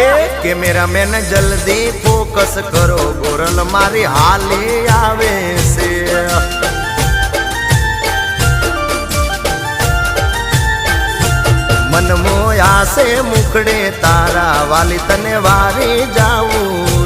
એ cameraman જલ્દી focus કરો, ગોરલ મારી હાલી આવે છે. મન મોયા છે મુખડે તારા, વાલી તને વારી જાવું